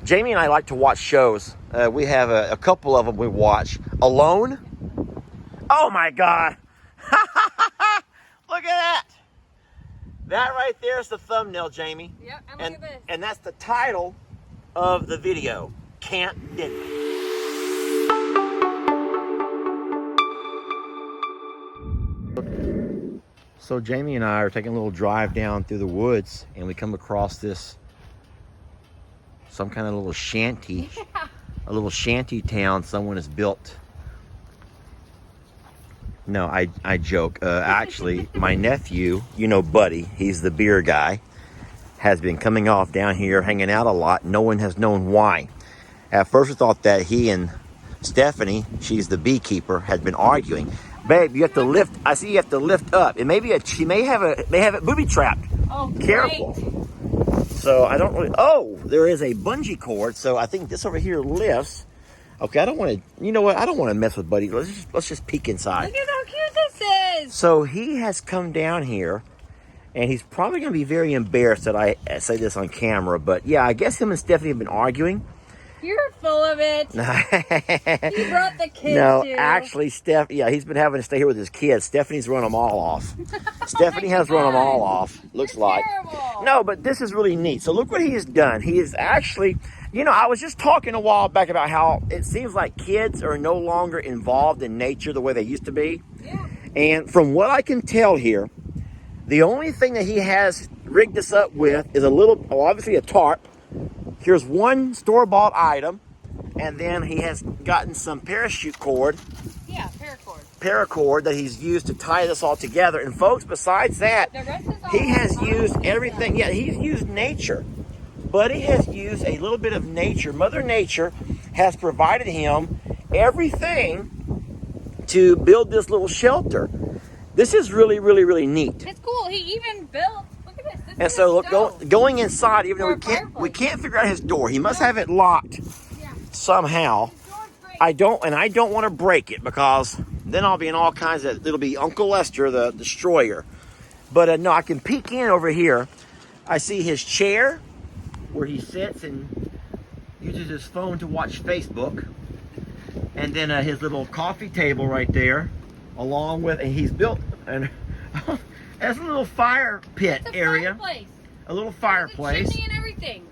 Jamie and I like to watch shows. We have a couple of them we watch. Alone. Oh my God. Look at that. That right there is the thumbnail, Jamie. Yep, and look at this. And that's the title of the video, Camp Denman. So Jamie and I are taking a little drive down through the woods, and we come across some kind of little shanty, a little shanty town someone has built. No, I joke. Actually, my nephew, you know Buddy, he's the beer guy, has been coming off down here, hanging out a lot. No one has known why. At first we thought that he and Stephanie, she's the beekeeper, had been arguing. Babe, you have to lift. I see you have to lift up. It may be she may have it booby trapped. Oh, great. Careful. So I don't really. Oh, there is a bungee cord. So I think this over here lifts. Okay, I don't want to. You know what? I don't want to mess with Buddy. Let's just peek inside. Look at how cute this is. So he has come down here, and he's probably going to be very embarrassed that I say this on camera. But yeah, I guess him and Stephanie have been arguing. You're full of it. He brought the kids. No, too. actually, he's been having to stay here with his kids. Stephanie's run them all off. Stephanie has run them all off, looks like. Terrible. No, but this is really neat. So look what he has done. He is actually, I was just talking a while back about how it seems like kids are no longer involved in nature the way they used to be. Yeah. And from what I can tell here, the only thing that he has rigged us up with is obviously a tarp. Here's one store-bought item, and then he has gotten some parachute cord. Yeah, paracord. Paracord that he's used to tie this all together. And folks, besides that, The rest is all he has used everything. Yeah, he's used nature. Buddy has used a little bit of nature. Mother Nature has provided him everything to build this little shelter. This is really, really, really neat. It's cool. He even built. Look at this. This And is so a stove. going inside, even though For we a can't fireplace. figure out his door. He must have it locked Yeah. somehow. His door's great. I don't want to break it, because then I'll be in all kinds of, it'll be Uncle Lester, the destroyer. But no, I can peek in over here. I see his chair where he sits and uses his phone to watch Facebook. And then his little coffee table right there, along with, and he's built as a little fire pit It's a area. fireplace. A little There's a fireplace. chimney and everything.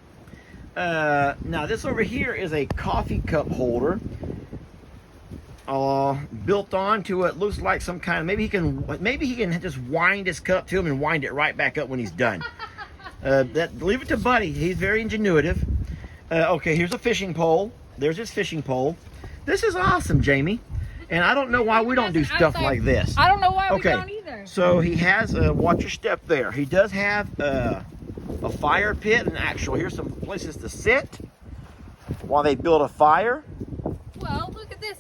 Now this over here is a coffee cup holder. Built onto it, looks like some kind of, maybe he can just wind his cup to him and wind it right back up when he's done. Leave it to Buddy. He's very ingenuitive. Okay, here's a fishing pole. There's his fishing pole. This is awesome, Jamie. And I don't know why we don't do stuff like this. I don't know why we Okay, don't either. so he has, watch your step there. He does have a fire pit, and here's some places to sit while they build a fire. Well, look at this.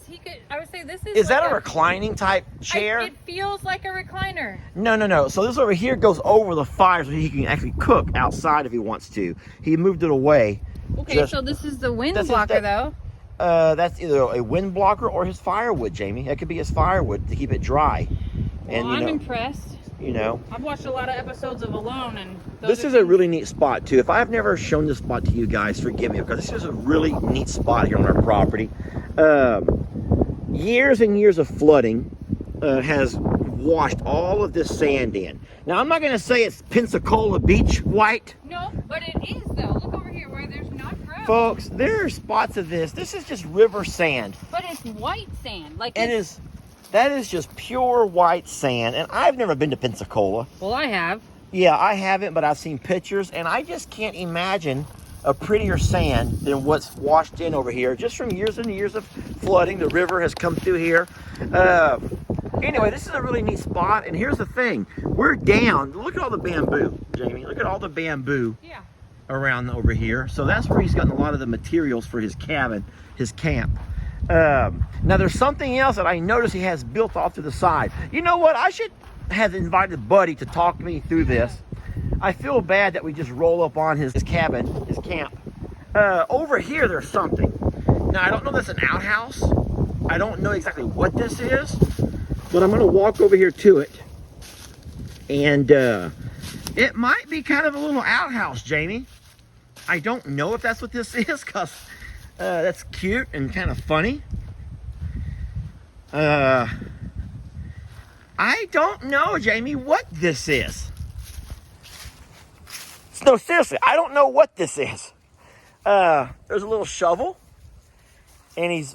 I would say this is. Is that like a reclining type chair? It feels like a recliner. No. So this over here goes over the fire so he can actually cook outside if he wants to. He moved it away. Okay, so this is the wind This is blocker, the- though. That's either a wind blocker or his firewood, Jamie. That could be his firewood to keep it dry. And Well, I'm impressed. I've watched a lot of episodes of Alone, and this is a really neat spot too. If I've never shown this spot to you guys, forgive me, because this is a really neat spot here on our property. Years and years of flooding has washed all of this sand in. Now, I'm not going to say it's Pensacola Beach white. No, but it is though. Look over here where there's not grass. Folks, there are spots of this. This is just river sand. But it's white sand. Like That is just pure white sand. And I've never been to Pensacola. Well, I have. Yeah, I haven't, but I've seen pictures, and I just can't imagine a prettier sand than what's washed in over here. Just from years and years of flooding, the river has come through here. Anyway, this is a really neat spot, and here's the thing. We're down. Look at all the bamboo, Jamie. Look at all the bamboo around over here. So that's where he's gotten a lot of the materials for his cabin, his camp. Now, there's something else that I noticed he has built off to the side. You know what? I should have invited Buddy to talk me through this. I feel bad that we just roll up on his cabin, his camp. Over here, there's something. Now, I don't know if that's an outhouse. I don't know exactly what this is, but I'm going to walk over here to it. And it might be kind of a little outhouse, Jamie. I don't know if that's what this is, because that's cute and kind of funny. I don't know, Jamie, what this is. No, seriously, I don't know what this is. There's a little shovel. And he's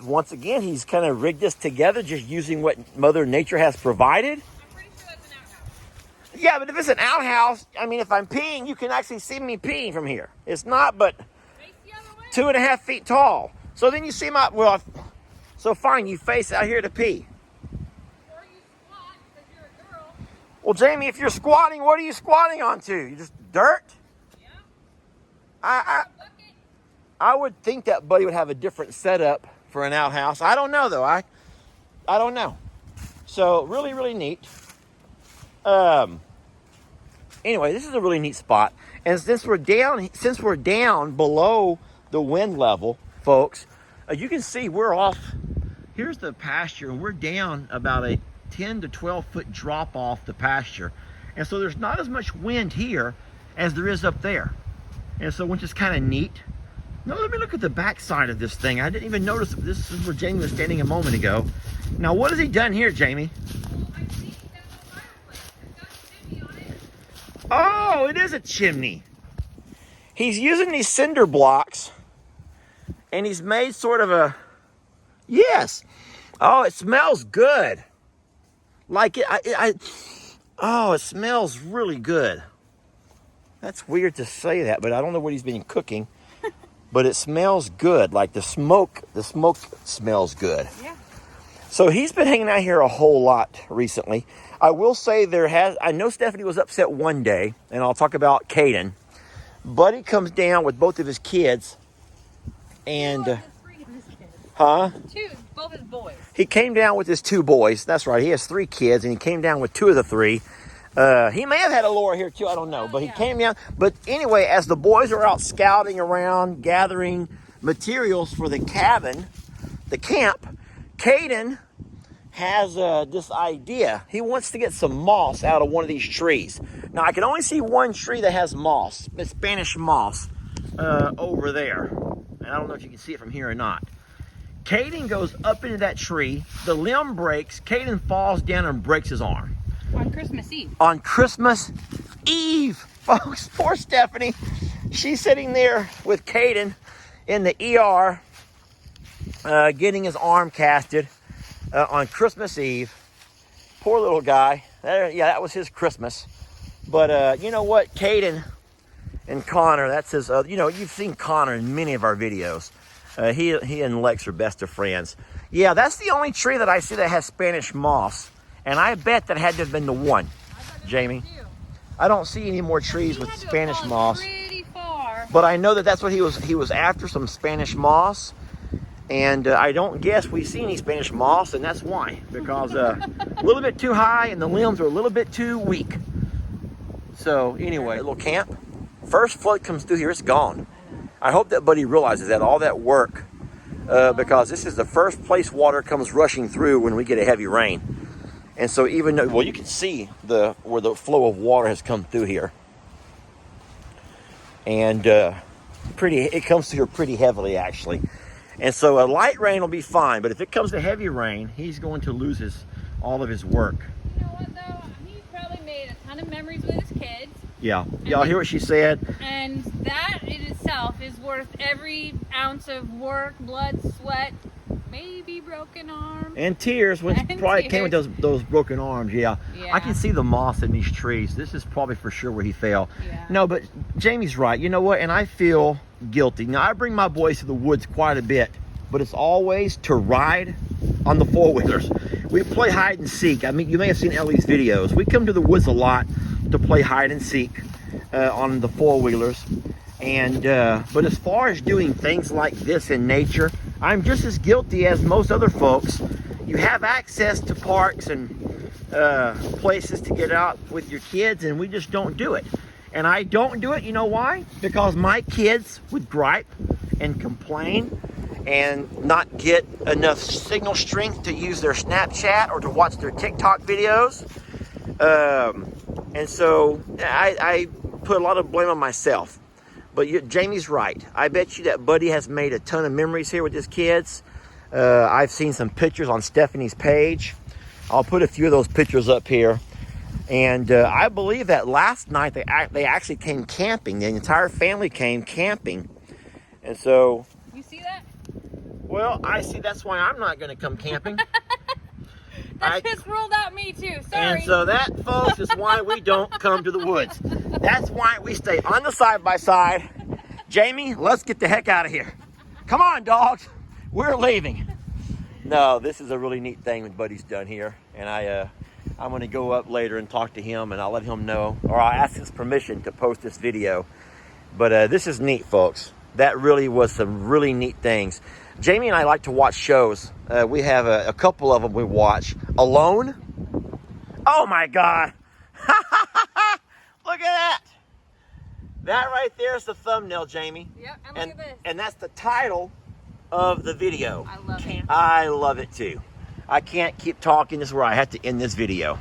kind of rigged this together just using what Mother Nature has provided. I'm pretty sure that's an outhouse. Yeah, but if it's an outhouse, I mean, if I'm peeing, you can actually see me peeing from here. It's not but Face the other way. 2.5 feet tall. So then you see so fine, you face out here to pee. Or you squat because you're a girl. Well, Jamie, if you're squatting, what are you squatting onto? You just dirt? Yeah. I would think that Buddy would have a different setup for an outhouse. I don't know, though. I don't know. So, really, really neat. Anyway, this is a really neat spot. And since we're down below the wind level, folks, you can see we're off. Here's the pasture, and we're down about a 10 to 12 foot drop off the pasture. And so there's not as much wind here as there is up there. And so, which is kind of neat. Now, let me look at the back side of this thing. I didn't even notice this is where Jamie was standing a moment ago. Now, what has he done here, Jamie? Well, I think that's a fireplace. It's got a chimney on it. Oh, it is a chimney. He's using these cinder blocks, and he's made sort of a, yes. Oh, it smells good. Like it, oh, it smells really good. That's weird to say that, but I don't know what he's been cooking. But it smells good, like the smoke smells good. Yeah. So he's been hanging out here a whole lot recently. I will say I know Stephanie was upset one day, and I'll talk about Caden. Buddy comes down with both of his kids, and, Three of his kids. huh? Two, both his boys. He came down with his 2 boys. That's right, he has 3 kids, and he came down with 2 of the 3. He may have had a Laura here too, I don't know, but he came down. But anyway, as the boys are out scouting around, gathering materials for the cabin, the camp, Caden has this idea. He wants to get some moss out of one of these trees. Now, I can only see one tree that has moss, the Spanish moss, over there. And I don't know if you can see it from here or not. Caden goes up into that tree, the limb breaks, Caden falls down and breaks his arm. On Christmas Eve. On Christmas Eve, folks. Poor Stephanie. She's sitting there with Caden in the ER, getting his arm casted on Christmas Eve. Poor little guy. That was his Christmas. But you know what? Caden and Connor, that's his, you've seen Connor in many of our videos. He and Lex are best of friends. Yeah, that's the only tree that I see that has Spanish moss. And I bet that had to have been the one, Jamie. I don't see any more trees with Spanish moss. Pretty far. But I know that that's what he was after, some Spanish moss. And I don't guess we see any Spanish moss, and that's why. Because a little bit too high and the limbs are a little bit too weak. So anyway, a little camp. First flood comes through here, it's gone. I hope that Buddy realizes that, all that work. Because this is the first place water comes rushing through when we get a heavy rain. And so even though, you can see where the flow of water has come through here. And it comes through here pretty heavily, actually. And so a light rain will be fine, but if it comes to heavy rain, he's going to lose all of his work. You know what, though? He's probably made a ton of memories with his kids. Yeah. Y'all hear what she said? And that in itself is worth every ounce of work, blood, sweat, maybe broken arm. And tears, which And probably tears. came with those broken arms, yeah. Yeah. I can see the moss in these trees. This is probably for sure where he fell. Yeah. No, but Jamie's right. You know what? And I feel guilty. Now, I bring my boys to the woods quite a bit, but it's always to ride on the four-wheelers. We play hide and seek. I mean, you may have seen Ellie's videos. We come to the woods a lot to play hide and seek on the four-wheelers. And but as far as doing things like this in nature, I'm just as guilty as most other folks. You have access to parks and places to get out with your kids, and we just don't do it. And I don't do it, you know why? Because my kids would gripe and complain and not get enough signal strength to use their Snapchat or to watch their TikTok videos. And so I put a lot of blame on myself. But Jamie's right. I bet you that Buddy has made a ton of memories here with his kids. I've seen some pictures on Stephanie's page. I'll put a few of those pictures up here. And I believe that last night they actually came camping. The entire family came camping. And so... You see that? Well, I see. That's why I'm not going to come camping. That just ruled out me too. Sorry. And so that, folks, is why we don't come to the woods. That's why we stay on the side-by-side. Jamie, let's get the heck out of here. Come on, dogs. We're leaving. No, this is a really neat thing that Buddy's done here. And I'm going to go up later and talk to him, and I'll let him know, or I'll ask his permission to post this video. But this is neat, folks. That really was some really neat things. Jamie and I like to watch shows. We have a couple of them we watch. Alone? Oh my God. Look at that. That right there is the thumbnail, Jamie. Yep, and look at this. And that's the title of the video. I love it. I love it too. I can't keep talking. This is where I have to end this video.